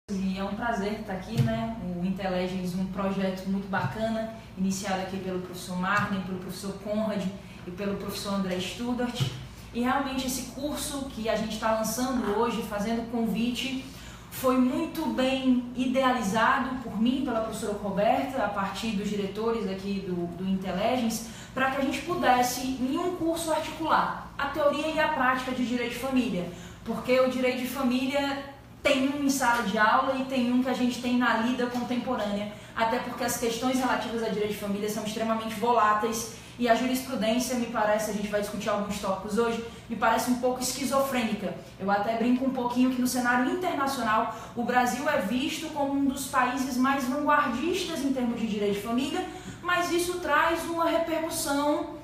E é um prazer estar aqui, né? O Intelligence, um projeto muito bacana, iniciado aqui pelo professor Marley, pelo professor Conrad e pelo professor André Studart. E realmente esse curso que a gente está lançando hoje, fazendo convite, foi muito bem idealizado por mim, pela professora Roberta, a partir dos diretores aqui do Intelligence, para que a gente pudesse, em um curso, articular a teoria e a prática de direito de família. Porque o direito de família tem um em sala de aula e tem um que a gente tem na lida contemporânea, até porque as questões relativas a direito de família são extremamente voláteis e a jurisprudência, me parece, a gente vai discutir alguns tópicos hoje, me parece um pouco esquizofrênica. Eu até brinco um pouquinho que no cenário internacional o Brasil é visto como um dos países mais vanguardistas em termos de direito de família, mas isso traz uma repercussão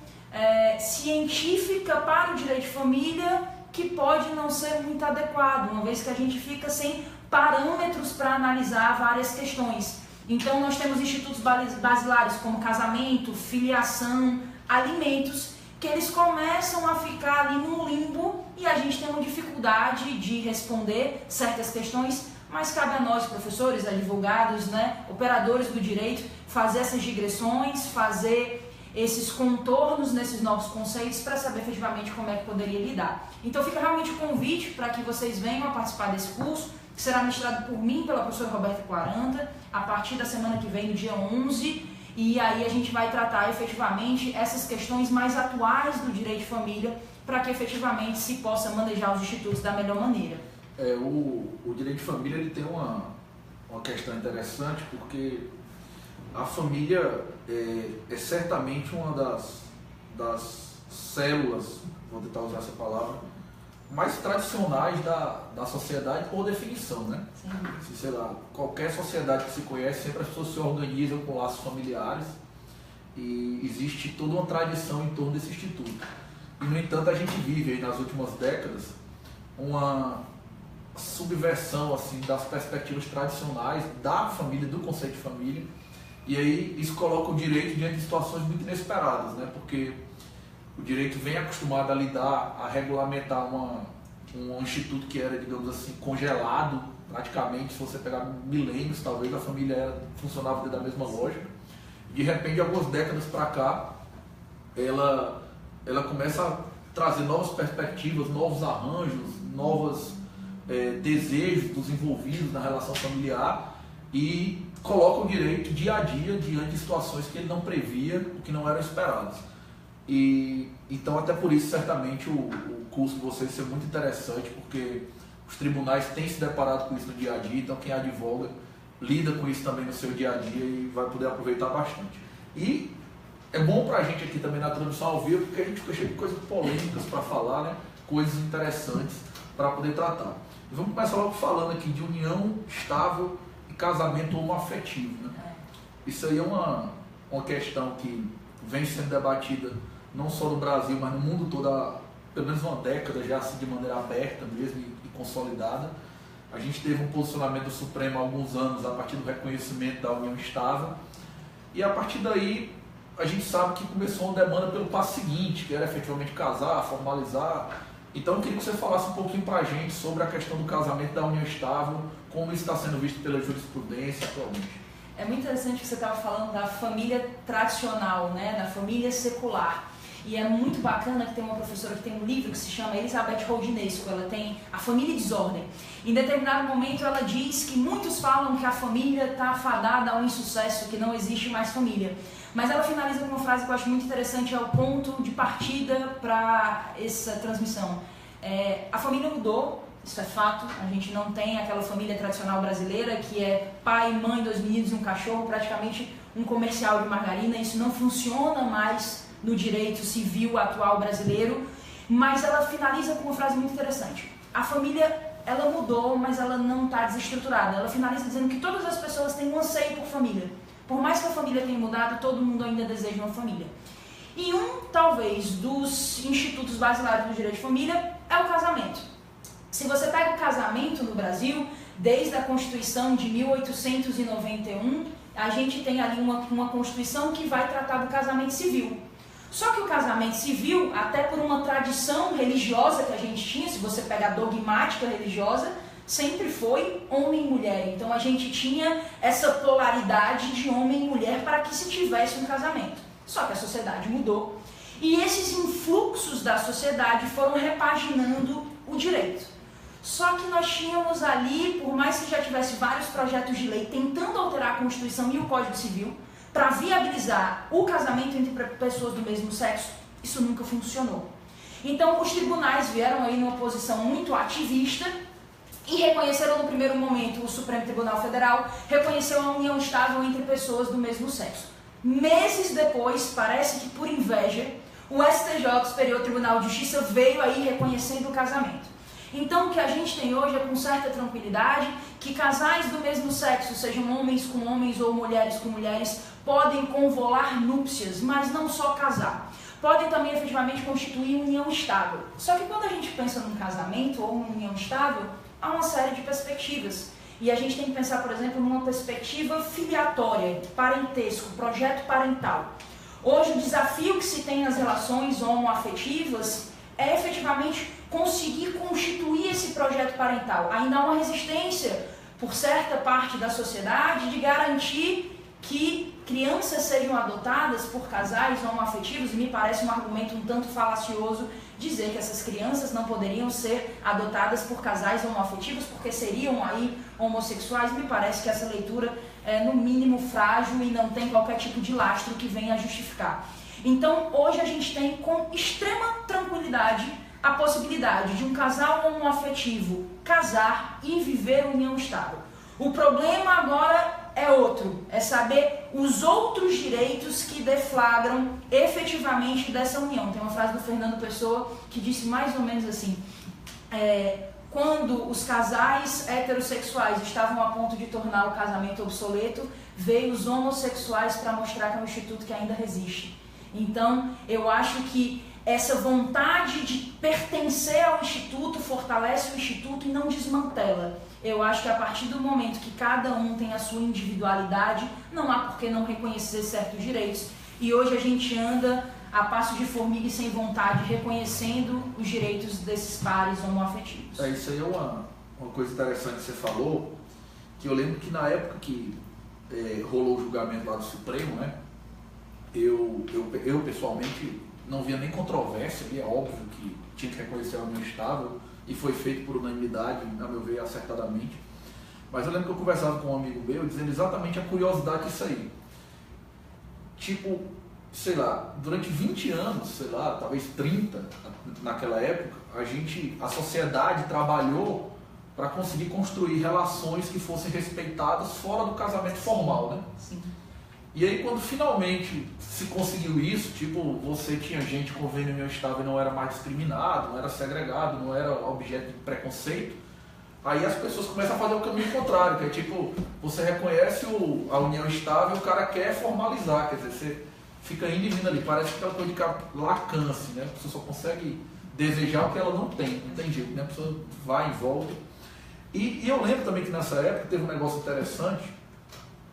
científica para o direito de família que pode não ser muito adequado, uma vez que a gente fica sem parâmetros para analisar várias questões. Então nós temos institutos basilares como casamento, filiação, alimentos, que eles começam a ficar ali num limbo e a gente tem uma dificuldade de responder certas questões, mas cabe a nós, professores, advogados, né, operadores do direito, fazer essas digressões, fazer esses contornos nesses novos conceitos para saber efetivamente como é que poderia lidar. Então fica realmente o convite para que vocês venham a participar desse curso, que será ministrado por mim, pela professora Roberta Quaranta, a partir da semana que vem, no dia 11, e aí a gente vai tratar efetivamente essas questões mais atuais do direito de família, para que efetivamente se possa manejar os institutos da melhor maneira. O direito de família ele tem uma questão interessante, porque a família é certamente uma das células, vou tentar usar essa palavra, mais tradicionais da sociedade por definição, né? Sim. Sei lá, qualquer sociedade que se conhece, sempre as pessoas se organizam com laços familiares e existe toda uma tradição em torno desse instituto. E, no entanto, a gente vive aí nas últimas décadas uma subversão assim, das perspectivas tradicionais da família, do conceito de família. E aí isso coloca o direito diante de situações muito inesperadas, né? Porque o direito vem acostumado a lidar, a regulamentar um instituto que era, digamos assim, congelado, praticamente, se você pegar milênios, talvez, a família funcionava dentro da mesma lógica. De repente, algumas décadas para cá, ela começa a trazer novas perspectivas, novos arranjos, novos desejos dos envolvidos na relação familiar e coloca o direito dia a dia diante de situações que ele não previa, que não eram esperadas. E então até por isso certamente o curso de vocês ser muito interessante, porque os tribunais têm se deparado com isso no dia a dia, então quem advoga lida com isso também no seu dia a dia e vai poder aproveitar bastante. E é bom para a gente aqui também na transmissão ao vivo, porque a gente fica cheio de coisas polêmicas para falar, né? Coisas interessantes para poder tratar. E vamos começar logo falando aqui de união estável e casamento homoafetivo, né? Isso aí é uma questão que vem sendo debatida não só no Brasil, mas no mundo todo há pelo menos uma década já, assim, de maneira aberta mesmo e consolidada. A gente teve um posicionamento do Supremo há alguns anos a partir do reconhecimento da união estável e a partir daí a gente sabe que começou uma demanda pelo passo seguinte, que era efetivamente casar, formalizar. Então eu queria que você falasse um pouquinho para a gente sobre a questão do casamento da união estável, como isso está sendo visto pela jurisprudência atualmente. É muito interessante que você estava falando da família tradicional, né, da família secular. E é muito bacana que tem uma professora que tem um livro que se chama Elizabeth Rodnesco, ela tem A Família e Desordem. Em determinado momento ela diz que muitos falam que a família está afadada ao insucesso, que não existe mais família. Mas ela finaliza com uma frase que eu acho muito interessante, é o ponto de partida para essa transmissão. A família mudou, isso é fato, a gente não tem aquela família tradicional brasileira que é pai, mãe, 2 meninos e um cachorro, praticamente um comercial de margarina, isso não funciona mais no direito civil atual brasileiro, mas ela finaliza com uma frase muito interessante. A família, ela mudou, mas ela não está desestruturada. Ela finaliza dizendo que todas as pessoas têm um anseio por família. Por mais que a família tenha mudado, todo mundo ainda deseja uma família. E talvez, dos institutos basilares do direito de família é o casamento. Se você pega o casamento no Brasil, desde a Constituição de 1891, a gente tem ali uma Constituição que vai tratar do casamento civil. Só que o casamento civil, até por uma tradição religiosa que a gente tinha, se você pegar a dogmática religiosa, sempre foi homem e mulher. Então a gente tinha essa polaridade de homem e mulher para que se tivesse um casamento. Só que a sociedade mudou e esses influxos da sociedade foram repaginando o direito. Só que nós tínhamos ali, por mais que já tivesse vários projetos de lei tentando alterar a Constituição e o Código Civil para viabilizar o casamento entre pessoas do mesmo sexo, isso nunca funcionou. Então os tribunais vieram aí numa posição muito ativista e reconheceram no primeiro momento, o Supremo Tribunal Federal reconheceu a união estável entre pessoas do mesmo sexo. Meses depois, parece que por inveja, o STJ, Superior Tribunal de Justiça, veio aí reconhecendo o casamento. Então o que a gente tem hoje é com certa tranquilidade que casais do mesmo sexo, sejam homens com homens ou mulheres com mulheres, podem convolar núpcias, mas não só casar. Podem também efetivamente constituir união estável. Só que quando a gente pensa num casamento ou uma união estável, há uma série de perspectivas. E a gente tem que pensar, por exemplo, numa perspectiva filiatória, parentesco, projeto parental. Hoje o desafio que se tem nas relações homoafetivas é efetivamente conseguir constituir esse projeto parental. Ainda há uma resistência por certa parte da sociedade de garantir que crianças sejam adotadas por casais homoafetivos, e me parece um argumento um tanto falacioso dizer que essas crianças não poderiam ser adotadas por casais homoafetivos porque seriam aí homossexuais. Me parece que essa leitura é no mínimo frágil e não tem qualquer tipo de lastro que venha a justificar. Então hoje a gente tem com extrema tranquilidade a possibilidade de um casal homoafetivo casar e viver união estável. O problema agora é outro, é saber os outros direitos que deflagram efetivamente dessa união. Tem uma frase do Fernando Pessoa que disse mais ou menos assim, quando os casais heterossexuais estavam a ponto de tornar o casamento obsoleto, veio os homossexuais para mostrar que é um instituto que ainda resiste. Então, eu acho que essa vontade de pertencer ao instituto fortalece o instituto e não desmantela. Eu acho que a partir do momento que cada um tem a sua individualidade, não há por que não reconhecer certos direitos. E hoje a gente anda a passo de formiga e sem vontade, reconhecendo os direitos desses pares homoafetivos. Isso aí é uma coisa interessante que você falou, que eu lembro que na época que rolou o julgamento lá do Supremo, né, eu pessoalmente não via nem controvérsia, ali é óbvio que tinha que reconhecer a união estável, e foi feito por unanimidade, a meu ver, acertadamente. Mas eu lembro que eu conversava com um amigo meu, dizendo exatamente a curiosidade disso aí. Tipo, sei lá, durante 20 anos, sei lá, talvez 30, naquela época, a sociedade trabalhou para conseguir construir relações que fossem respeitadas fora do casamento formal, né? Sim. E aí quando finalmente se conseguiu isso, tipo, você tinha gente com união estável e não era mais discriminado, não era segregado, não era objeto de preconceito, aí as pessoas começam a fazer o caminho contrário, que é tipo, você reconhece a união estável e o cara quer formalizar, quer dizer, você fica indo e vindo ali, parece que é uma coisa de lacância, né? A pessoa só consegue desejar o que ela não tem jeito, né? A pessoa vai e volta. E eu lembro também que nessa época teve um negócio interessante,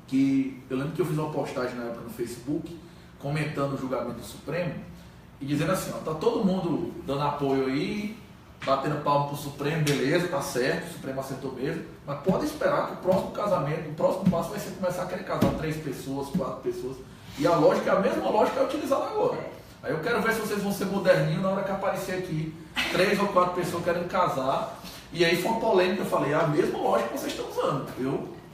que eu lembro que eu fiz uma postagem na época no Facebook, comentando o julgamento do Supremo, e dizendo assim, ó, tá todo mundo dando apoio aí, batendo palmo pro Supremo, beleza, tá certo, o Supremo acertou mesmo, mas pode esperar que o próximo casamento, o próximo passo vai ser começar a querer casar 3 pessoas, 4 pessoas, e a lógica é a mesma lógica que é utilizada agora. Aí eu quero ver se vocês vão ser moderninhos na hora que aparecer aqui 3 ou 4 pessoas querendo casar, e aí foi uma polêmica, eu falei, é a mesma lógica que vocês estão usando,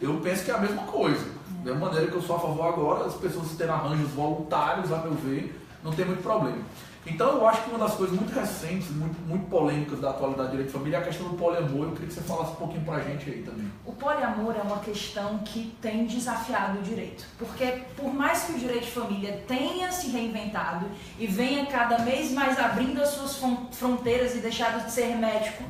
eu penso que é a mesma coisa. Da mesma maneira que eu sou a favor agora, as pessoas terem arranjos voluntários, a meu ver, não tem muito problema. Então eu acho que uma das coisas muito recentes, muito polêmicas da atualidade do direito de família é a questão do poliamor. Eu queria que você falasse um pouquinho pra gente aí também. O poliamor é uma questão que tem desafiado o direito, porque por mais que o direito de família tenha se reinventado e venha cada vez mais abrindo as suas fronteiras e deixado de ser hermético,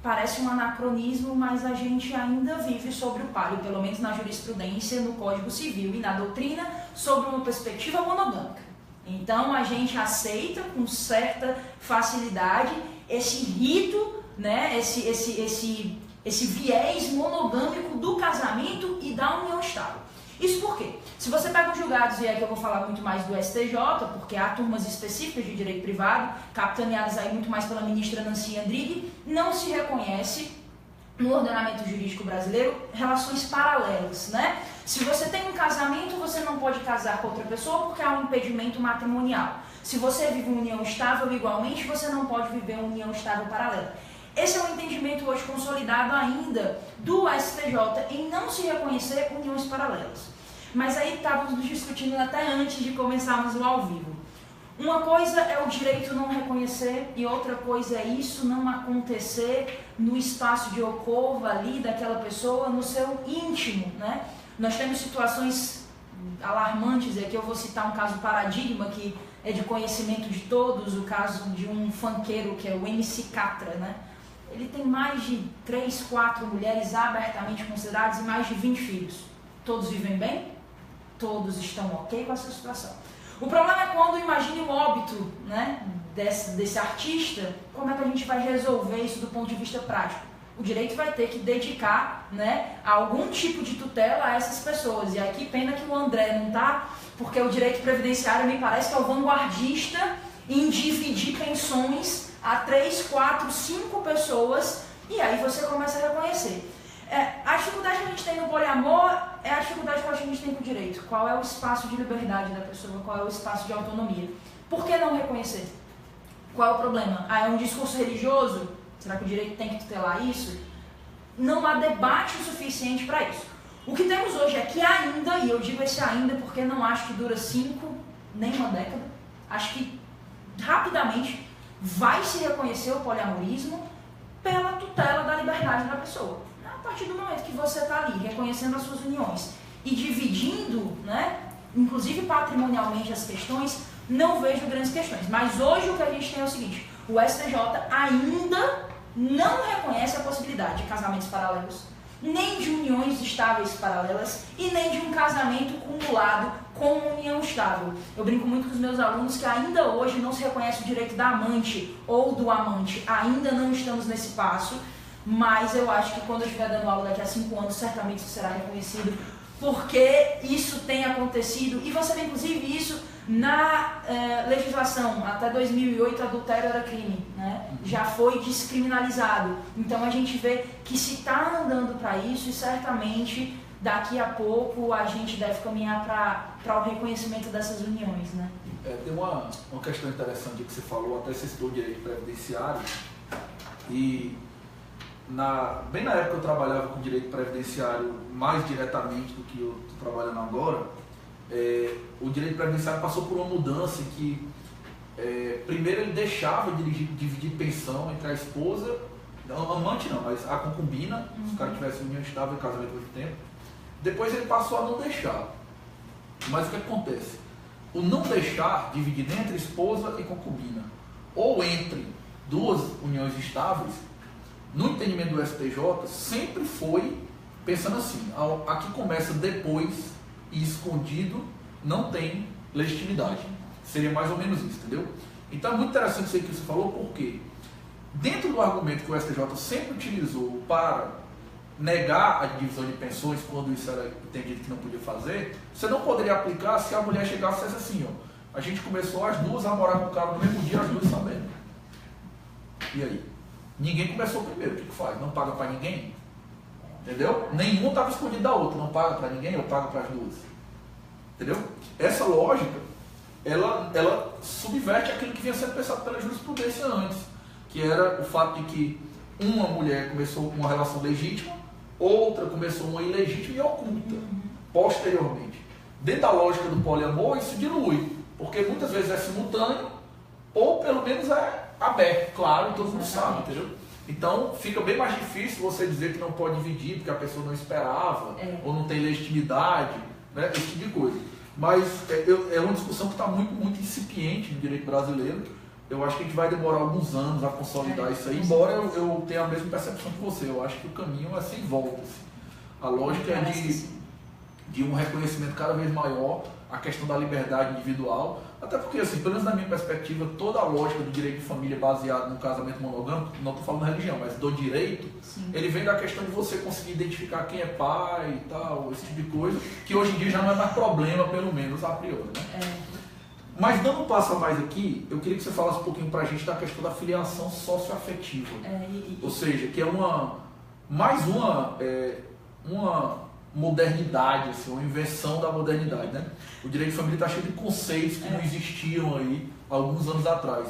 parece um anacronismo, mas a gente ainda vive sobre o palio, pelo menos na jurisprudência, no Código Civil e na doutrina, sobre uma perspectiva monogâmica. Então a gente aceita com certa facilidade esse rito, né, esse viés monogâmico do casamento e da união estável. Isso por quê? Se você pega os julgados, e aqui eu vou falar muito mais do STJ, porque há turmas específicas de direito privado, capitaneadas aí muito mais pela ministra Nancy Andrighi, não se reconhece no ordenamento jurídico brasileiro, relações paralelas, né? Se você tem um casamento, você não pode casar com outra pessoa porque há um impedimento matrimonial. Se você vive uma união estável igualmente, você não pode viver uma união estável paralela. Esse é um entendimento hoje consolidado ainda do STJ em não se reconhecer uniões paralelas. Mas aí estávamos discutindo até antes de começarmos o ao vivo. Uma coisa é o direito não reconhecer e outra coisa é isso não acontecer no espaço de alcova ali daquela pessoa, no seu íntimo, né? Nós temos situações alarmantes, aqui eu vou citar um caso paradigma que é de conhecimento de todos, o caso de um funkeiro que é o MC Catra, né? Ele tem mais de 3, 4 mulheres abertamente consideradas e mais de 20 filhos. Todos vivem bem? Todos estão ok com essa situação. O problema é quando imagine o óbito, né, desse artista, como é que a gente vai resolver isso do ponto de vista prático? O direito vai ter que dedicar, né, algum tipo de tutela a essas pessoas. E aqui pena que o André não está, porque o direito previdenciário me parece que é o vanguardista em dividir pensões a 3, 4, 5 pessoas e aí você começa a reconhecer. A dificuldade que a gente tem no poliamor é a dificuldade que a gente tem com o direito. Qual é o espaço de liberdade da pessoa? Qual é o espaço de autonomia? Por que não reconhecer? Qual é o problema? É um discurso religioso? Será que o direito tem que tutelar isso? Não há debate o suficiente para isso. O que temos hoje é que ainda, e eu digo esse ainda porque não acho que dura 5, nem uma década, acho que rapidamente vai se reconhecer o poliamorismo pela tutela da liberdade da pessoa. A partir do momento que você está ali, reconhecendo as suas uniões e dividindo, né, inclusive patrimonialmente as questões, não vejo grandes questões. Mas hoje o que a gente tem é o seguinte, o STJ ainda não reconhece a possibilidade de casamentos paralelos, nem de uniões estáveis paralelas e nem de um casamento cumulado com uma união estável. Eu brinco muito com os meus alunos que ainda hoje não se reconhece o direito da amante ou do amante. Ainda não estamos nesse passo. Mas eu acho que quando eu estiver dando aula daqui a 5 anos, certamente isso será reconhecido, porque isso tem acontecido, e você vê inclusive isso na legislação. Até 2008 adultério era crime, né? Já foi descriminalizado. Então a gente vê que se está andando para isso, e certamente daqui a pouco a gente deve caminhar para o reconhecimento dessas uniões, né? Tem uma questão interessante que você falou, até você citou o direito previdenciário, e bem na época que eu trabalhava com direito previdenciário mais diretamente do que eu estou trabalhando agora, o direito previdenciário passou por uma mudança em que primeiro ele deixava de dividir pensão entre a esposa, não, amante não, mas a concubina, se o cara tivesse união estável em casamento há muito tempo. Depois ele passou a não deixar. Mas o que acontece? O não deixar dividir nem entre esposa e concubina, ou entre duas uniões estáveis, no entendimento do STJ, sempre foi pensando assim, a que começa depois e escondido não tem legitimidade. Seria mais ou menos isso, entendeu? Então é muito interessante isso aí que você falou, porque dentro do argumento que o STJ sempre utilizou para negar a divisão de pensões quando isso era entendido que não podia fazer, você não poderia aplicar se a mulher chegasse e dissesse assim, ó, a gente começou as duas a morar com o cara no mesmo dia, as duas sabendo. E aí? Ninguém começou primeiro, o que faz? Não paga para ninguém? Entendeu? Nenhum estava escondido da outra, não paga para ninguém, eu pago para as duas. Entendeu? Essa lógica, ela subverte aquilo que vinha sendo pensado pela jurisprudência antes, que era o fato de que uma mulher começou com uma relação legítima, outra começou uma ilegítima e oculta, posteriormente. Dentro da lógica do poliamor, isso dilui, porque muitas vezes é simultâneo, ou pelo menos é aberto, claro, todo mundo sabe, entendeu? Então fica bem mais difícil você dizer que não pode dividir porque a pessoa não esperava, ou não tem legitimidade, né? Esse tipo de coisa. Mas é uma discussão que está muito, muito incipiente no direito brasileiro. Eu acho que a gente vai demorar alguns anos a consolidar isso aí, embora eu tenha a mesma percepção que você. Eu acho que o caminho é sem volta. Assim. A lógica é de um reconhecimento cada vez maior, a questão da liberdade individual, até porque, assim, pelo menos na minha perspectiva, toda a lógica do direito de família baseado no casamento monogâmico, não estou falando da religião, mas do direito, ele vem da questão de você conseguir identificar quem é pai e tal, esse tipo de coisa, que hoje em dia já não é mais problema, pelo menos a priori, né? Mas dando um passo a mais aqui, eu queria que você falasse um pouquinho pra gente da questão da filiação socioafetiva. Ou seja, que é uma mais uma modernidade, assim, uma invenção da modernidade, né? O direito de família está cheio de conceitos que não existiam aí alguns anos atrás.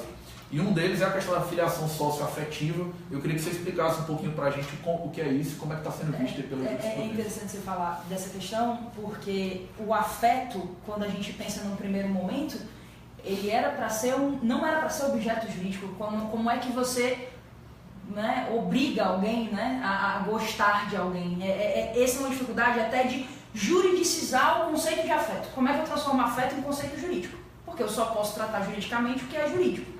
E um deles é a questão da filiação socioafetiva. Eu queria que você explicasse um pouquinho para a gente o que é isso e como é que está sendo visto pela jurisprudência. É interessante você falar dessa questão, porque o afeto, quando a gente pensa num primeiro momento, ele era para ser não era para ser objeto jurídico. Como é que você, né, obriga alguém, né, a gostar de alguém? Essa é uma dificuldade até de juridicizar o conceito de afeto. Como é que eu transformo afeto em conceito jurídico? Porque eu só posso tratar juridicamente o que é jurídico.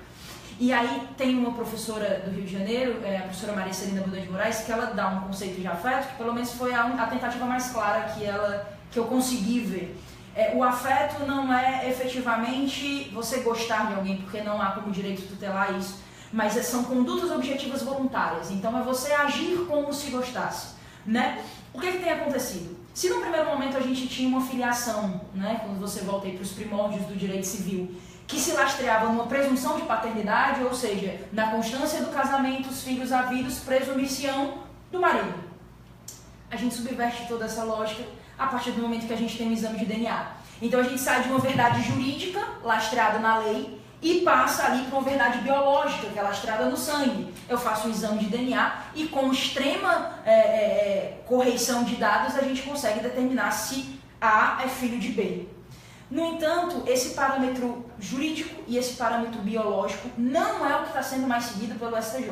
E aí tem uma professora do Rio de Janeiro, a professora Maria Celina Buda de Moraes, que ela dá um conceito de afeto, que pelo menos foi a tentativa mais clara que eu consegui ver. O afeto não é efetivamente você gostar de alguém, porque não há como direito tutelar isso, mas são condutas objetivas voluntárias. Então é você agir como se gostasse, né? O que tem acontecido? Se no primeiro momento a gente tinha uma filiação, né, quando você volta para os primórdios do direito civil, que se lastreava numa presunção de paternidade, ou seja, na constância do casamento, os filhos havidos presumir-se-ão do marido. A gente subverte toda essa lógica a partir do momento que a gente tem um exame de DNA. Então a gente sai de uma verdade jurídica, lastreada na lei, e passa ali para uma verdade biológica, que é lastreada no sangue. Eu faço um exame de DNA e com extrema correção de dados a gente consegue determinar se A é filho de B. No entanto, esse parâmetro jurídico e esse parâmetro biológico não é o que está sendo mais seguido pelo STJ.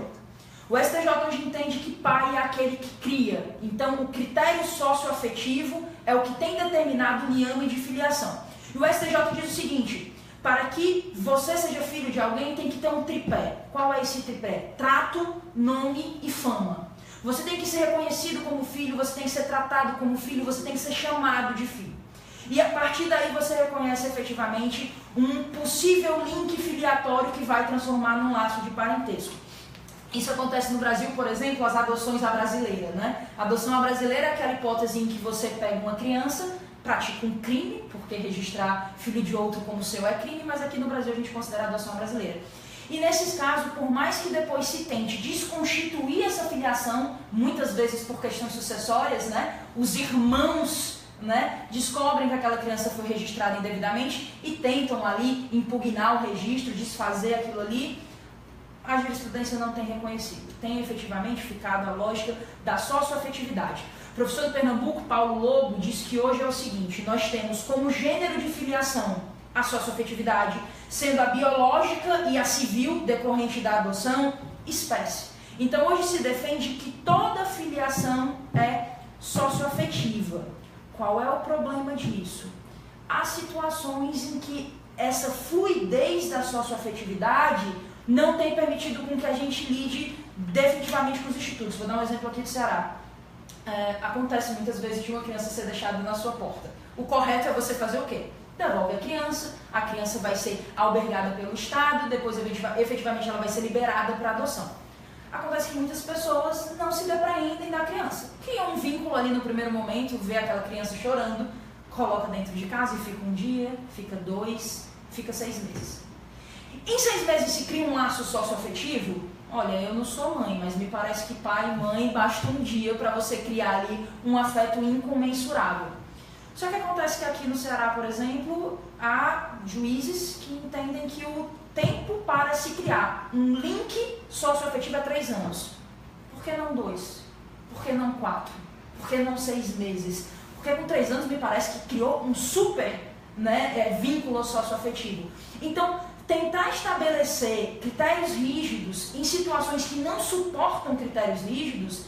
O STJ hoje entende que pai é aquele que cria. Então, o critério socioafetivo é o que tem determinado o liame de filiação. E o STJ diz o seguinte: para que você seja filho de alguém, tem que ter um tripé. Qual é esse tripé? Trato, nome e fama. Você tem que ser reconhecido como filho, você tem que ser tratado como filho, você tem que ser chamado de filho. E a partir daí você reconhece efetivamente um possível link filiatório que vai transformar num laço de parentesco. Isso acontece no Brasil, por exemplo, as adoções à brasileira, né? A adoção à brasileira é aquela hipótese em que você pega uma criança, pratica um crime, porque registrar filho de outro como seu é crime, mas aqui no Brasil a gente considera a adoção à brasileira. E nesses casos, por mais que depois se tente desconstituir essa filiação, muitas vezes por questões sucessórias, né? Os irmãos, né, descobrem que aquela criança foi registrada indevidamente e tentam ali impugnar o registro, desfazer aquilo ali, a jurisprudência não tem reconhecido. Tem efetivamente ficado a lógica da socioafetividade. O professor de Pernambuco, Paulo Lobo, diz que hoje é o seguinte: nós temos como gênero de filiação a socioafetividade, sendo a biológica e a civil, decorrente da adoção, espécie. Então hoje se defende que toda filiação é socioafetiva. Qual é o problema disso? Há situações em que essa fluidez da socioafetividade não tem permitido com que a gente lide definitivamente com os institutos. Vou dar um exemplo aqui do Ceará. Acontece muitas vezes de uma criança ser deixada na sua porta. O correto é você fazer o quê? Devolve a criança vai ser albergada pelo Estado, depois efetivamente ela vai ser liberada para adoção. Acontece que muitas pessoas não se depreendem da criança. Criam um vínculo ali no primeiro momento, vê aquela criança chorando, coloca dentro de casa e fica um dia, fica 2, fica 6 meses. Em 6 meses se cria um laço socioafetivo. Olha, eu não sou mãe, mas me parece que pai e mãe basta um dia para você criar ali um afeto incomensurável. Só que acontece que aqui no Ceará, por exemplo, há juízes que entendem que o tempo para se criar um link socioafetivo é 3 anos. Por que não 2? Por que não 4? Por que não 6 meses? Porque com 3 anos me parece que criou um super, né, vínculo socioafetivo. Então, tentar estabelecer critérios rígidos em situações que não suportam critérios rígidos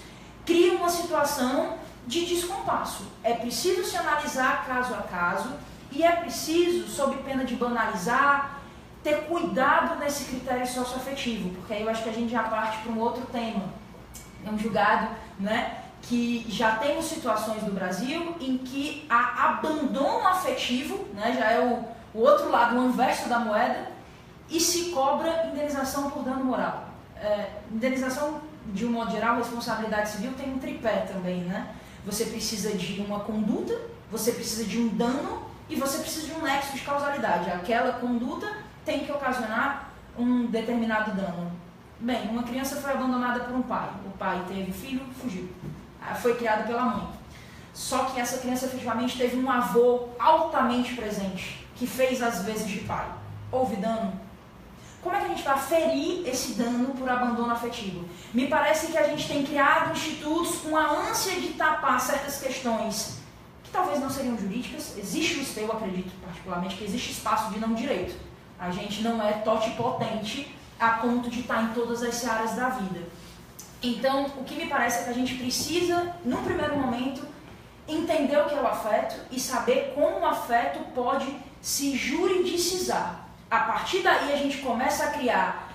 cria uma situação de descompasso. É preciso se analisar caso a caso e é preciso, sob pena de banalizar, ter cuidado nesse critério socioafetivo, porque aí eu acho que a gente já parte para um outro tema. É um julgado, né, que já temos situações do Brasil em que há abandono afetivo, né, já é o outro lado, o inverso da moeda, e se cobra indenização por dano moral. Indenização, de um modo geral, responsabilidade civil tem um tripé também, né? Você precisa de uma conduta, você precisa de um dano e você precisa de um nexo de causalidade. Aquela conduta tem que ocasionar um determinado dano. Bem, uma criança foi abandonada por um pai. O pai teve filho, fugiu. Foi criada pela mãe. Só que essa criança efetivamente teve um avô altamente presente, que fez as vezes de pai. Houve dano? Como é que a gente vai aferir esse dano por abandono afetivo? Me parece que a gente tem criado institutos com a ânsia de tapar certas questões que talvez não seriam jurídicas. Existe, eu acredito particularmente, que existe espaço de não direito. A gente não é totipotente a ponto de estar em todas as áreas da vida. Então, o que me parece é que a gente precisa, num primeiro momento, entender o que é o afeto e saber como o afeto pode se juridicizar. A partir daí a gente começa a criar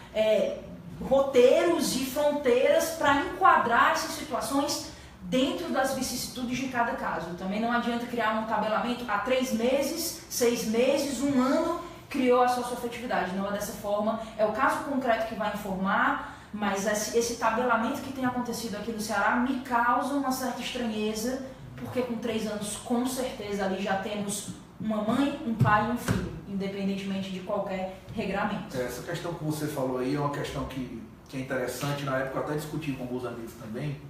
roteiros e fronteiras para enquadrar essas situações dentro das vicissitudes de cada caso. Também não adianta criar um tabelamento há 3 meses, 6 meses, 1 ano, criou a socioafetividade. Não é dessa forma, é o caso concreto que vai informar, mas esse tabelamento que tem acontecido aqui no Ceará me causa uma certa estranheza, porque com 3 anos, com certeza, ali já temos uma mãe, um pai e um filho, independentemente de qualquer regramento. Essa questão que você falou aí é uma questão que é interessante. Na época eu até discuti com alguns amigos também,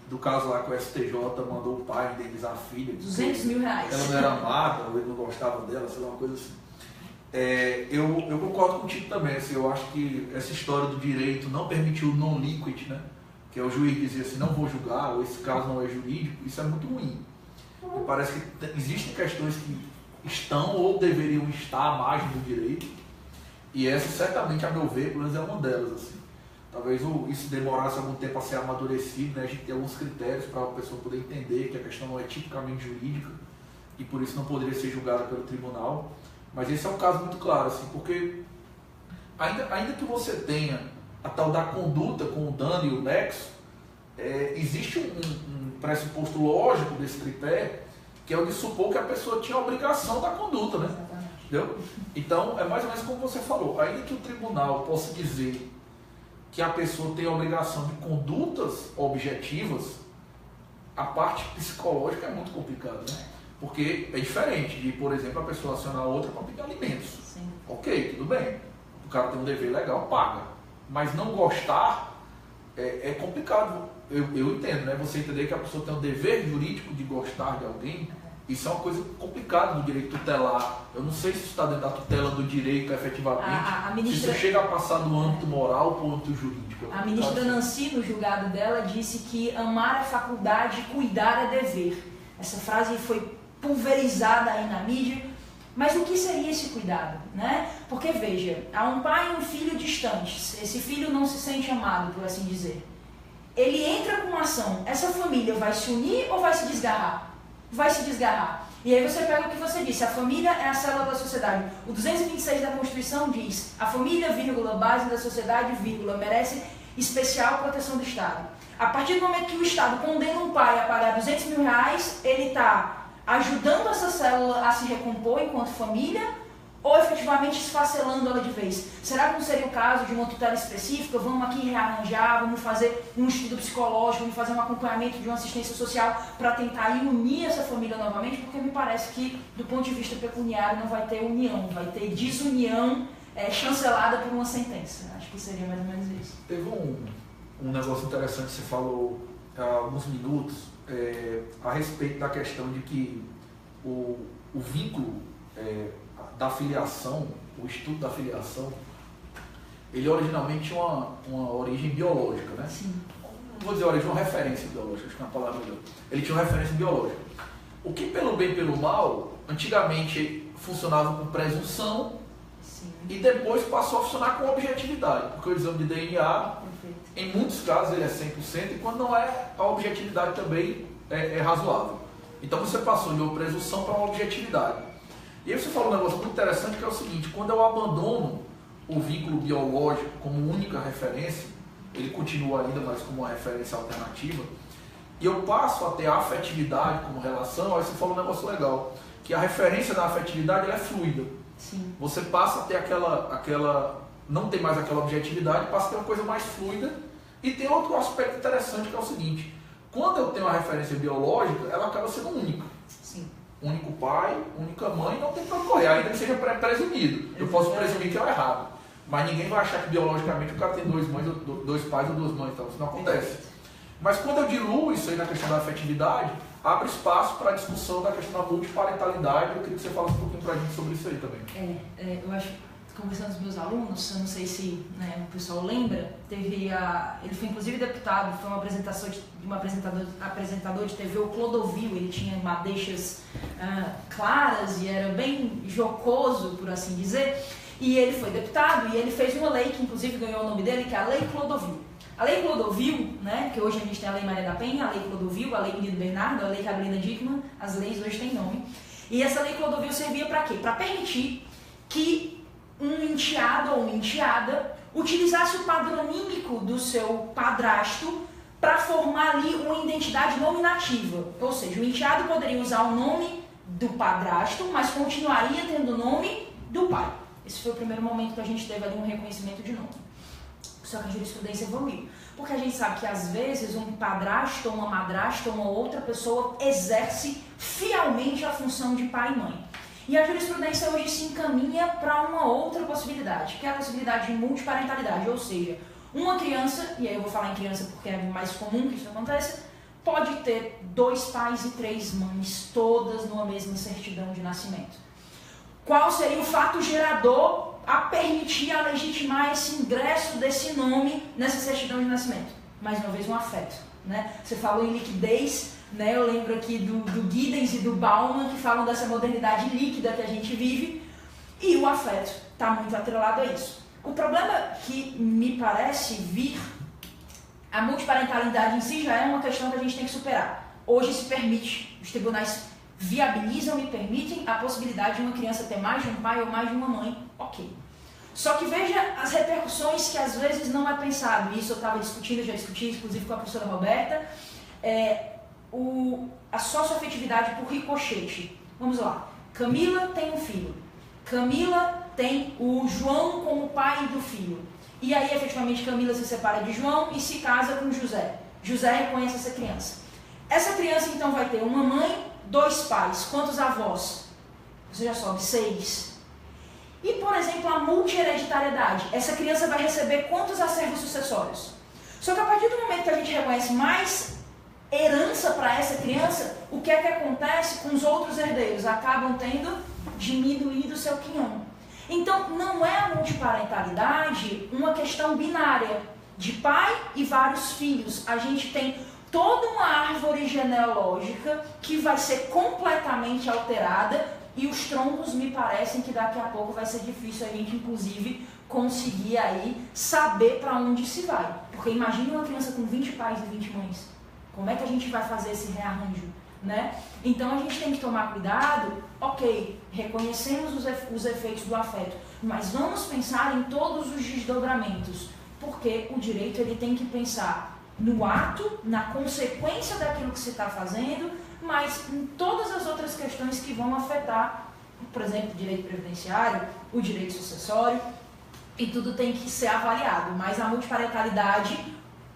do caso lá que o STJ mandou o pai indenizar a filha. 200 mil reais. Ela não era amada, ou ele não gostava dela, sei lá, uma coisa assim. Eu concordo contigo também, assim, eu acho que essa história do direito não permitiu o non-liquid, né? Que é o juiz dizer assim, não vou julgar, ou esse caso não é jurídico, isso é muito ruim. Me parece que existem questões que estão ou deveriam estar à margem do direito, e essa certamente, a meu ver, pelo menos é uma delas. Assim. Talvez isso demorasse algum tempo a ser amadurecido, né? A gente tem alguns critérios para a pessoa poder entender que a questão não é tipicamente jurídica, e por isso não poderia ser julgada pelo tribunal. Mas esse é um caso muito claro, assim, porque ainda que você tenha a tal da conduta com o dano e o nexo, existe um pressuposto lógico desse critério, que é o de supor que a pessoa tinha a obrigação da conduta, né? Entendeu? Então, é mais ou menos como você falou, ainda que o tribunal possa dizer que a pessoa tem a obrigação de condutas objetivas, a parte psicológica é muito complicada, né? Porque é diferente de, por exemplo, a pessoa acionar a outra para pedir alimentos. Sim. Ok, tudo bem. O cara tem um dever legal, paga. Mas não gostar é complicado. Eu entendo, né? Você entender que a pessoa tem um dever jurídico de gostar de alguém, isso é uma coisa complicada no direito tutelar. Eu não sei se isso está dentro da tutela do direito efetivamente, se isso chega a passar do âmbito moral para o âmbito jurídico. A ministra Nancy, no julgado dela, disse que amar é faculdade, cuidar é dever. Essa frase foi pulverizada aí na mídia, mas o que seria esse cuidado, né? Porque veja, há um pai e um filho distantes, esse filho não se sente amado, por assim dizer. Ele entra com uma ação, essa família vai se unir ou vai se desgarrar? Vai se desgarrar. E aí você pega o que você disse, a família é a célula da sociedade. O 226 da Constituição diz, a família, vírgula, base da sociedade, vírgula, merece especial proteção do Estado. A partir do momento que o Estado condena um pai a pagar 200 mil reais, ele está ajudando essa célula a se recompor enquanto família ou efetivamente esfacelando ela de vez? Será que não seria o caso de uma tutela específica? Vamos aqui rearranjar, vamos fazer um estudo psicológico, vamos fazer um acompanhamento de uma assistência social para tentar unir essa família novamente? Porque me parece que, do ponto de vista pecuniário, não vai ter união, vai ter desunião chancelada por uma sentença. Acho que seria mais ou menos isso. Teve um negócio interessante que você falou há alguns minutos a respeito da questão de que o vínculo da filiação, o estudo da filiação, ele originalmente tinha uma origem biológica, né? Sim. Não vou dizer origem, uma referência biológica, acho que é uma palavra melhor. Ele tinha uma referência biológica. O que pelo bem e pelo mal, antigamente funcionava com presunção. Sim. E depois passou a funcionar com objetividade, porque o exame de DNA, em muitos casos, ele é 100%, e quando não é, a objetividade também é razoável. Então você passou de uma presunção para uma objetividade. E aí você falou um negócio muito interessante, que é o seguinte: quando eu abandono o vínculo biológico como única referência, ele continua ainda, mas como uma referência alternativa, e eu passo a ter a afetividade como relação, aí você falou um negócio legal, que a referência da afetividade ela é fluida. Sim. Você passa a ter não tem mais aquela objetividade, passa a ter uma coisa mais fluida. E tem outro aspecto interessante, que é o seguinte: quando eu tenho uma referência biológica, ela acaba sendo única. Sim. Único pai, única mãe, não tem para correr, ainda que seja presumido. Eu posso presumir que é o errado. Mas ninguém vai achar que biologicamente o cara tem dois pais ou duas mães, então isso não acontece. Mas quando eu diluo isso aí na questão da afetividade, abre espaço para a discussão da questão da multiparentalidade. Eu queria que você falasse um pouquinho para a gente sobre isso aí também. Eu acho, conversando com os meus alunos, eu não sei se o pessoal lembra, ele foi inclusive deputado, foi uma apresentação de um apresentador de TV, o Clodovil. Ele tinha madeixas claras e era bem jocoso, por assim dizer, e ele foi deputado e ele fez uma lei que inclusive ganhou o nome dele, que é a Lei Clodovil. A Lei Clodovil, que hoje a gente tem a Lei Maria da Penha, a Lei Clodovil, a Lei Menino Bernardo, a Lei Carolina Dickmann, as leis hoje têm nome. E essa Lei Clodovil servia para quê? Para permitir que um enteado ou uma enteada utilizasse o padronímico do seu padrasto para formar ali uma identidade nominativa. Ou seja, o enteado poderia usar o nome do padrasto, mas continuaria tendo o nome do pai. Esse foi o primeiro momento que a gente teve ali um reconhecimento de nome. Só que a jurisprudência evoluiu. Porque a gente sabe que às vezes um padrasto, ou uma madrasta, ou uma outra pessoa exerce fielmente a função de pai e mãe. E a jurisprudência hoje se encaminha para uma outra possibilidade, que é a possibilidade de multiparentalidade, ou seja, uma criança, e aí eu vou falar em criança porque é mais comum que isso aconteça, pode ter 2 pais e 3 mães, todas numa mesma certidão de nascimento. Qual seria o fato gerador a permitir, a legitimar esse ingresso desse nome nessa certidão de nascimento? Mais uma vez, um afeto. Você falou em liquidez, eu lembro aqui do Giddens e do Bauman, que falam dessa modernidade líquida que a gente vive, e o afeto está muito atrelado a isso. O problema que me parece vir, a multiparentalidade em si já é uma questão que a gente tem que superar. Hoje se permite, os tribunais viabilizam e permitem a possibilidade de uma criança ter mais de um pai ou mais de uma mãe, ok. Só que veja as repercussões que às vezes não é pensado, e isso eu estava discutindo, já discuti inclusive com a professora Roberta, a socioafetividade por ricochete. Vamos lá, Camila tem um filho, Camila tem o João como pai do filho, e aí efetivamente Camila se separa de João e se casa com José. José reconhece essa criança. Essa criança então vai ter uma mãe, 2 pais. Quantos avós? Você já sobe 6. E, por exemplo, a multihereditariedade. Essa criança vai receber quantos acervos sucessórios? Só que a partir do momento que a gente reconhece mais herança para essa criança, o que é que acontece com os outros herdeiros? Acabam tendo diminuído o seu quinhão. Então, não é a multiparentalidade uma questão binária de pai e vários filhos. A gente tem toda uma árvore genealógica que vai ser completamente alterada e os troncos me parecem que daqui a pouco vai ser difícil a gente, inclusive, conseguir aí saber para onde se vai. Porque imagine uma criança com 20 pais e 20 mães. Como é que a gente vai fazer esse rearranjo? Então a gente tem que tomar cuidado, ok, reconhecemos os efeitos do afeto, mas vamos pensar em todos os desdobramentos, porque o direito ele tem que pensar no ato, na consequência daquilo que se está fazendo, mas em todas as outras questões que vão afetar, por exemplo, o direito previdenciário, o direito sucessório, e tudo tem que ser avaliado. Mas a multiparentalidade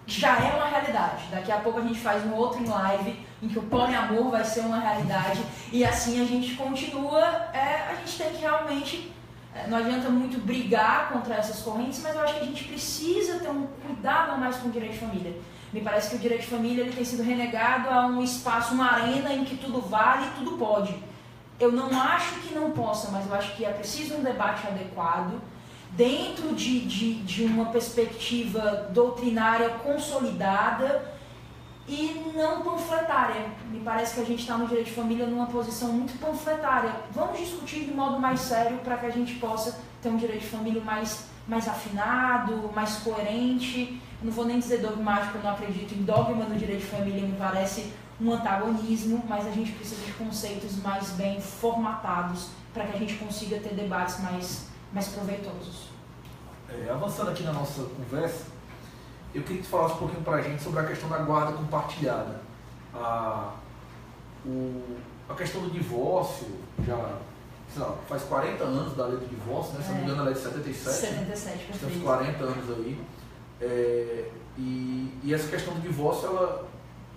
já é uma realidade. Daqui a pouco a gente faz um outro em live, em que o poliamor vai ser uma realidade, e assim a gente continua, a gente tem que realmente... Não adianta muito brigar contra essas correntes, mas eu acho que a gente precisa ter um cuidado a mais com o direito de família. Me parece que o direito de família ele tem sido renegado a um espaço, uma arena em que tudo vale e tudo pode. Eu não acho que não possa, mas eu acho que é preciso um debate adequado, dentro de uma perspectiva doutrinária consolidada e não panfletária. Me parece que a gente está no direito de família numa posição muito panfletária. Vamos discutir de modo mais sério para que a gente possa ter um direito de família mais afinado, mais coerente. Não vou nem dizer dogmático, eu não acredito em dogma no direito de família, me parece um antagonismo, mas a gente precisa de conceitos mais bem formatados para que a gente consiga ter debates mais proveitosos. Avançando aqui na nossa conversa, eu queria que tu falasse um pouquinho para a gente sobre a questão da guarda compartilhada. A questão do divórcio, já faz 40 anos da lei do divórcio, se não me engano ela é de 77. 77, perfeito. Temos 40 anos aí. E essa questão do divórcio, ela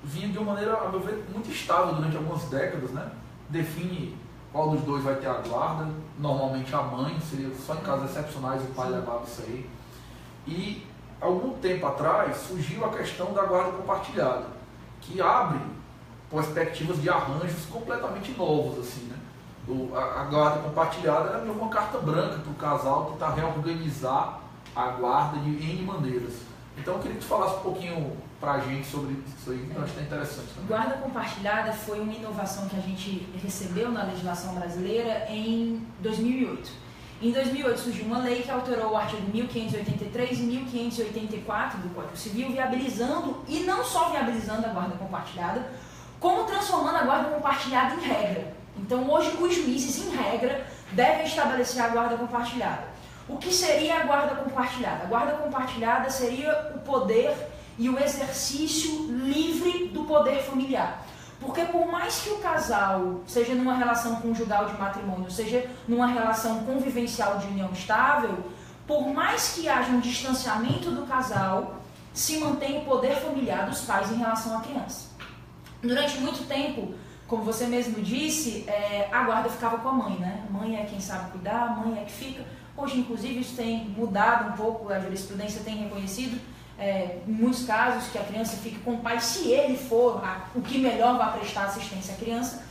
vinha de uma maneira, a meu ver, muito estável durante algumas décadas, define qual dos dois vai ter a guarda. Normalmente a mãe, seria só em casos excepcionais o pai levava isso aí. E algum tempo atrás surgiu a questão da guarda compartilhada, que abre perspectivas de arranjos completamente novos, assim, né? A guarda compartilhada era uma carta branca para o casal tentar reorganizar a guarda de N maneiras. Então eu queria que tu falasse um pouquinho para a gente sobre isso aí, que eu acho que é interessante também. Guarda compartilhada foi uma inovação que a gente recebeu na legislação brasileira em 2008. Em 2008 surgiu uma lei que alterou o artigo 1583 e 1584 do Código Civil, viabilizando, e não só viabilizando a guarda compartilhada, como transformando a guarda compartilhada em regra. Então hoje os juízes, em regra, devem estabelecer a guarda compartilhada. O que seria a guarda compartilhada? A guarda compartilhada seria o poder e o exercício livre do poder familiar. Porque por mais que o casal, seja numa relação conjugal de matrimônio, seja numa relação convivencial de união estável, por mais que haja um distanciamento do casal, se mantém o poder familiar dos pais em relação à criança. Durante muito tempo, como você mesmo disse, a guarda ficava com a mãe, né? A mãe é quem sabe cuidar, a mãe é que fica. Hoje, inclusive, isso tem mudado um pouco, a jurisprudência tem reconhecido, em muitos casos, que a criança fique com o pai, se ele for o que melhor vai prestar assistência à criança.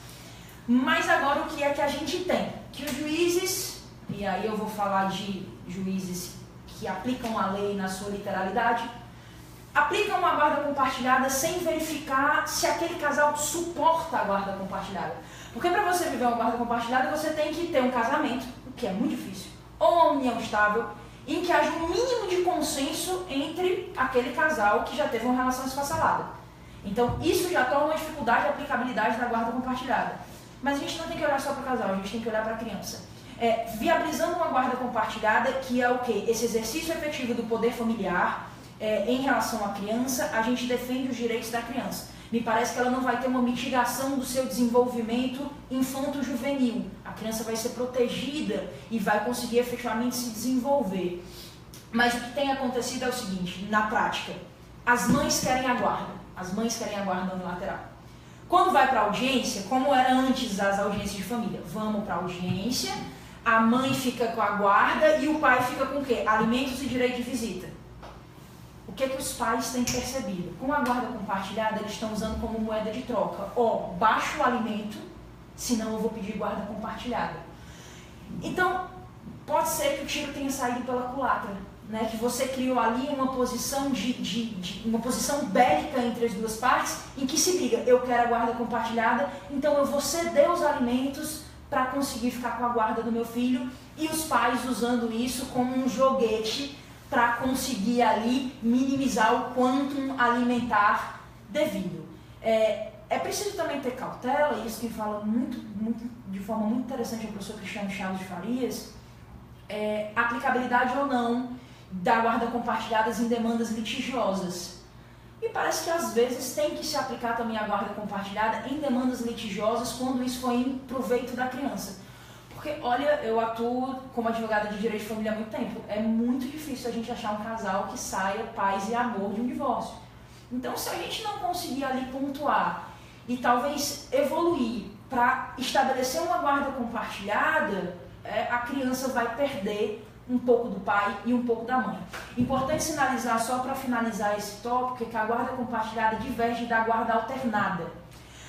Mas agora o que é que a gente tem? Que os juízes, e aí eu vou falar de juízes que aplicam a lei na sua literalidade, aplicam a guarda compartilhada sem verificar se aquele casal suporta a guarda compartilhada. Porque para você viver uma guarda compartilhada, você tem que ter um casamento, o que é muito difícil, ou uma união estável, em que haja um mínimo de consenso entre aquele casal que já teve uma relação esfacelada. Então, isso já torna uma dificuldade de aplicabilidade da guarda compartilhada. Mas a gente não tem que olhar só para o casal, a gente tem que olhar para a criança. Viabilizando uma guarda compartilhada, que é o quê? Esse exercício efetivo do poder familiar, em relação à criança, a gente defende os direitos da criança. Me parece que ela não vai ter uma mitigação do seu desenvolvimento infanto-juvenil. A criança vai ser protegida e vai conseguir efetivamente se desenvolver. Mas o que tem acontecido é o seguinte, na prática, as mães querem a guarda. As mães querem a guarda unilateral. Quando vai para a audiência, como era antes das audiências de família, vamos para a audiência, a mãe fica com a guarda e o pai fica com o quê? Alimentos e direito de visita. O que é que os pais têm percebido? Com a guarda compartilhada, eles estão usando como moeda de troca. Baixo o alimento, senão eu vou pedir guarda compartilhada. Então, pode ser que o tiro tenha saído pela culatra, né? Que você criou ali uma posição uma posição bélica entre as duas partes, em que se briga, eu quero a guarda compartilhada, então eu vou ceder os alimentos para conseguir ficar com a guarda do meu filho, e os pais usando isso como um joguete para conseguir ali minimizar o quantum alimentar devido. É preciso também ter cautela, isso que fala de forma muito interessante o professor Cristiano Chaves de Farias, aplicabilidade ou não da guarda compartilhada em demandas litigiosas. E parece que às vezes tem que se aplicar também a guarda compartilhada em demandas litigiosas quando isso foi em proveito da criança. Porque, olha, eu atuo como advogada de direito de família há muito tempo. É muito difícil a gente achar um casal que saia paz e amor de um divórcio. Então, se a gente não conseguir ali pontuar e talvez evoluir para estabelecer uma guarda compartilhada, a criança vai perder um pouco do pai e um pouco da mãe. Importante sinalizar, só para finalizar esse tópico, que a guarda compartilhada diverge da guarda alternada.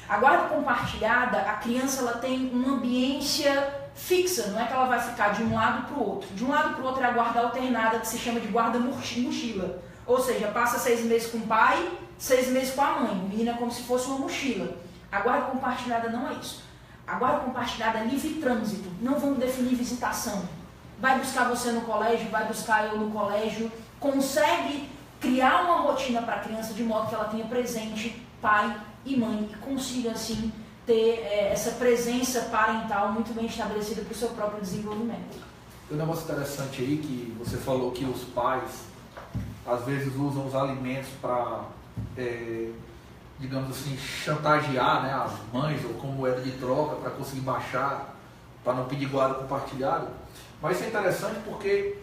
A guarda compartilhada, a criança ela tem uma ambiência fixa, não é que ela vai ficar de um lado para o outro. De um lado para o outro é a guarda alternada, que se chama de guarda mochila. Ou seja, passa 6 meses com o pai, 6 meses com a mãe. O menino é como se fosse uma mochila. A guarda compartilhada não é isso. A guarda compartilhada é livre trânsito. Não vamos definir visitação. Vai buscar você no colégio, vai buscar eu no colégio. Consegue criar uma rotina para a criança de modo que ela tenha presente pai e mãe e consiga assim ter essa presença parental muito bem estabelecida para o seu próprio desenvolvimento. Tem um negócio interessante aí que você falou que os pais às vezes usam os alimentos para, digamos assim, chantagear, né, as mães ou como moeda de troca para conseguir baixar, para não pedir guarda compartilhada. Mas isso é interessante porque,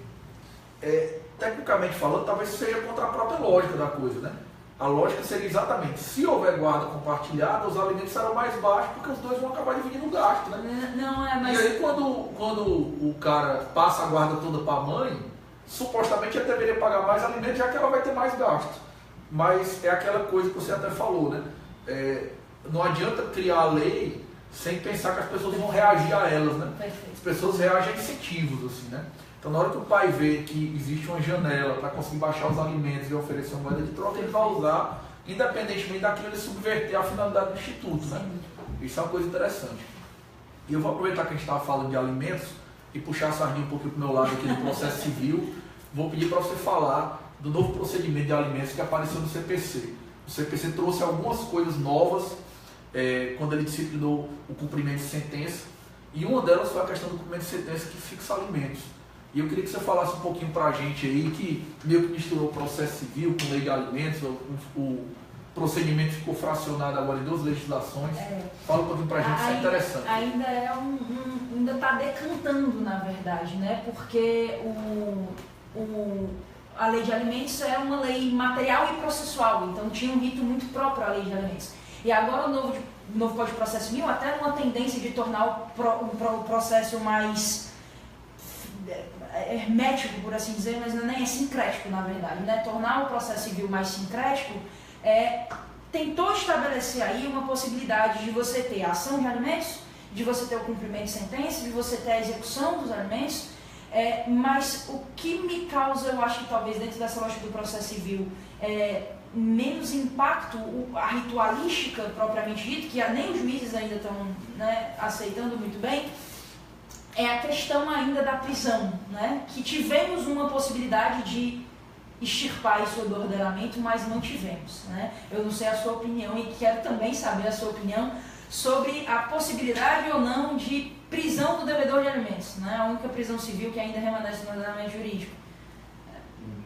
tecnicamente falando, talvez seja contra a própria lógica da coisa, né? a lógica seria exatamente, se houver guarda compartilhada, os alimentos serão mais baixos, porque os dois vão acabar dividindo o gasto, né? Não é mais... E aí quando o cara passa a guarda toda para a mãe, supostamente ele deveria pagar mais alimentos, já que ela vai ter mais gasto. Mas é aquela coisa que você até falou, né? Não adianta criar a lei sem pensar que as pessoas vão reagir a elas, né? Perfeito. As pessoas reagem a incentivos, assim, né? Então, na hora que o pai vê que existe uma janela para conseguir baixar os alimentos e oferecer uma moeda de troca, ele vai usar, independentemente daquilo, ele subverter a finalidade do instituto, né? Isso é uma coisa interessante. E eu vou aproveitar que a gente estava falando de alimentos e puxar a sardinha um pouquinho para o meu lado aqui do processo civil. Vou pedir para você falar do novo procedimento de alimentos que apareceu no CPC. O CPC trouxe algumas coisas novas quando ele disciplinou o cumprimento de sentença, e uma delas foi a questão do cumprimento de sentença que fixa alimentos. E eu queria que você falasse um pouquinho para a gente aí, que meio que misturou o processo civil com lei de alimentos, o procedimento ficou fracionado agora em 2 legislações. Fala um pouquinho para a gente, isso é interessante. Ainda ainda está decantando, na verdade, né? Porque a lei de alimentos é uma lei material e processual, então tinha um rito muito próprio à lei de alimentos. E agora o novo Código de Processo Civil, até numa tendência de tornar o processo mais hermético, por assim dizer, mas nem é sincrético, na verdade, né? Tornar o processo civil mais sincrético, tentou estabelecer aí uma possibilidade de você ter a ação de alimentos, de você ter o cumprimento de sentença, de você ter a execução dos alimentos, mas o que me causa, eu acho que talvez dentro dessa lógica do processo civil, menos impacto, a ritualística propriamente dito, que nem os juízes ainda estão, né, aceitando muito bem, é a questão ainda da prisão, né? Que tivemos uma possibilidade de extirpar isso do ordenamento, mas não tivemos, né? Eu não sei a sua opinião e quero também saber a sua opinião sobre a possibilidade ou não de prisão do devedor de alimentos, né? A única prisão civil que ainda remanesce no ordenamento jurídico.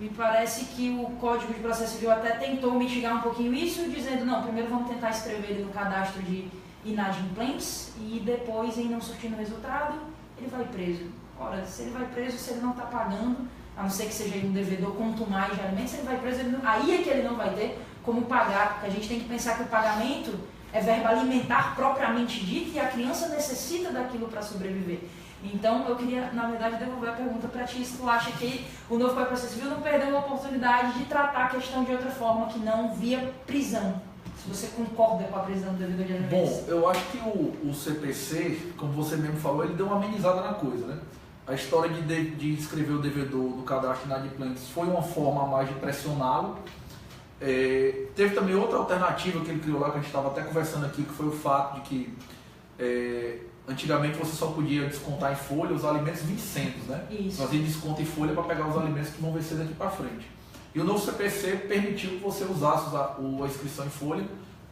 Me parece que o Código de Processo Civil até tentou mitigar um pouquinho isso, dizendo, não, primeiro vamos tentar escrever ele no cadastro de inadimplentes e depois, em não surtindo resultado, ele vai preso. Ora, se ele vai preso, se ele não está pagando, a não ser que seja um devedor contumaz de alimentos, se ele vai preso, aí é que ele não vai ter como pagar, porque a gente tem que pensar que o pagamento é verbo alimentar propriamente dito e a criança necessita daquilo para sobreviver. Então, eu queria, na verdade, devolver a pergunta para ti, se tu acha que o novo Código de Processo Civil não perdeu a oportunidade de tratar a questão de outra forma, que não via prisão. Se você concorda com a prisão do devedor de alimentos. Bom, eu acho que o CPC, como você mesmo falou, ele deu uma amenizada na coisa, né? A história de escrever o devedor no cadastro de inadimplentes foi uma forma a mais de pressioná-lo. Teve também outra alternativa que ele criou lá, que a gente estava até conversando aqui, que foi o fato de que antigamente você só podia descontar em folha os alimentos vencendo, né? Isso. Fazia desconto em folha para pegar os alimentos que vão vencer daqui para frente. E o novo CPC permitiu que você usasse a inscrição em folha,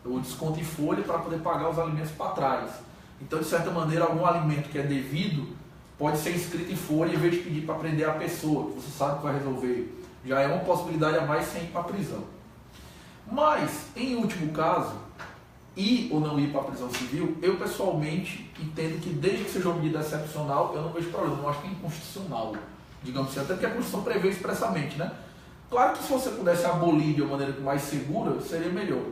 o desconto em folha, para poder pagar os alimentos para trás. Então, de certa maneira, algum alimento que é devido pode ser inscrito em folha em vez de pedir para prender a pessoa, que você sabe que vai resolver. Já é uma possibilidade a mais sem ir para a prisão. Mas, em último caso, ir ou não ir para a prisão civil, eu pessoalmente entendo que desde que seja uma medida excepcional, eu não vejo problema, eu não acho que é inconstitucional, digamos assim, até porque a Constituição prevê expressamente, né? Claro que se você pudesse abolir de uma maneira mais segura, seria melhor.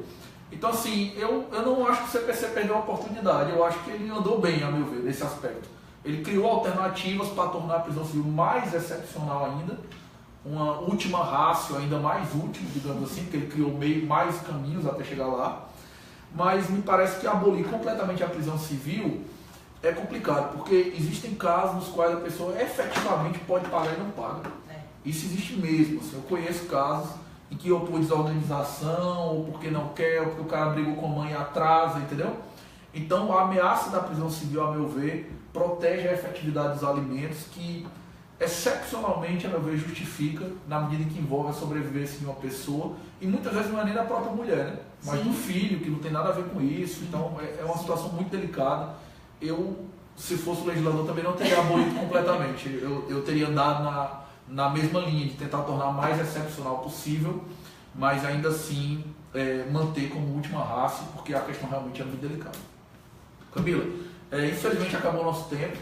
Então, assim, eu não acho que o CPC perdeu a oportunidade, eu acho que ele andou bem, a meu ver, nesse aspecto. Ele criou alternativas para tornar a prisão civil mais excepcional ainda, uma última ratio ainda mais útil, digamos assim, porque ele criou mais caminhos até chegar lá. Mas me parece que abolir completamente a prisão civil é complicado, porque existem casos nos quais a pessoa efetivamente pode pagar e não paga. Isso existe mesmo. Assim, eu conheço casos em que ou por desorganização, ou porque não quer, ou porque o cara brigou com a mãe e atrasa, entendeu? Então a ameaça da prisão civil, a meu ver, protege a efetividade dos alimentos, que excepcionalmente, a meu ver, justifica na medida em que envolve a sobrevivência de uma pessoa, e muitas vezes não é nem da própria mulher, né? Mas do filho, que não tem nada a ver com isso. Então é uma situação muito delicada. Eu, se fosse o legislador, também não teria abolido completamente. Eu teria andado na mesma linha, de tentar tornar o mais excepcional possível, mas ainda assim manter como última raça, porque a questão realmente é muito delicada. Camila, infelizmente acabou o nosso tempo.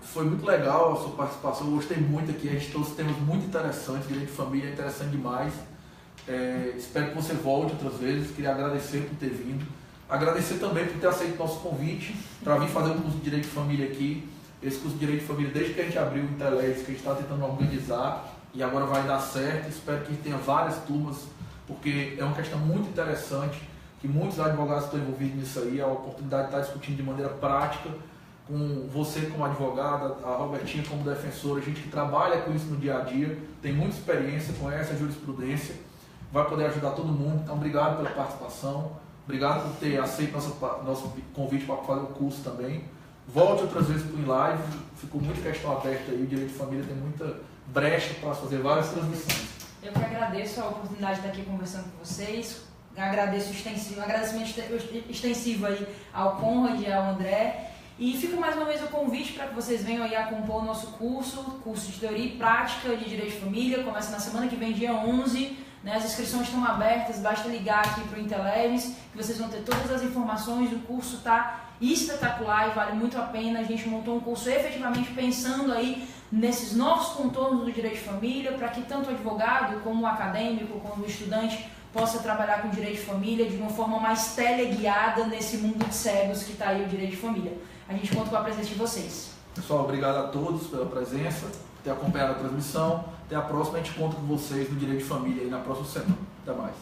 Foi muito legal a sua participação, eu gostei muito aqui, a gente trouxe temas muito interessantes, direito de família é interessante demais. Espero que você volte outras vezes. Queria agradecer por ter vindo. Agradecer também por ter aceito o nosso convite para vir fazer o curso de Direito de Família aqui. Esse curso de Direito de Família, desde que a gente abriu o Inteles, que a gente está tentando organizar, e agora vai dar certo. Espero que tenha várias turmas, porque é uma questão muito interessante, que muitos advogados estão envolvidos nisso aí. A oportunidade de estar discutindo de maneira prática, com você como advogada, a Robertinha como defensora, gente que trabalha com isso no dia a dia, tem muita experiência, conhece a jurisprudência, vai poder ajudar todo mundo. Então, obrigado pela participação, obrigado por ter aceito nosso convite para fazer o curso também. Volte outras vezes para o InLive, ficou muita questão aberta aí, o Direito de Família tem muita brecha para fazer várias transmissões. Eu que agradeço a oportunidade de estar aqui conversando com vocês, agradeço um agradecimento extensivo aí ao Conrad e ao André. E fica mais uma vez o convite para que vocês venham aí a compor o nosso curso de teoria e prática de Direito de Família. Começa na semana que vem, dia 11, né? As inscrições estão abertas, basta ligar aqui para o Inteleves, que vocês vão ter todas as informações. O curso está espetacular e vale muito a pena. A gente montou um curso efetivamente pensando aí nesses novos contornos do Direito de Família, para que tanto o advogado, como o acadêmico, como o estudante, possa trabalhar com o Direito de Família de uma forma mais teleguiada nesse mundo de cegos que está aí o Direito de Família. A gente conta com a presença de vocês. Pessoal, obrigado a todos pela presença, por ter acompanhado a transmissão. Até a próxima, a gente conta com vocês no Direito de Família aí na próxima semana. Até mais.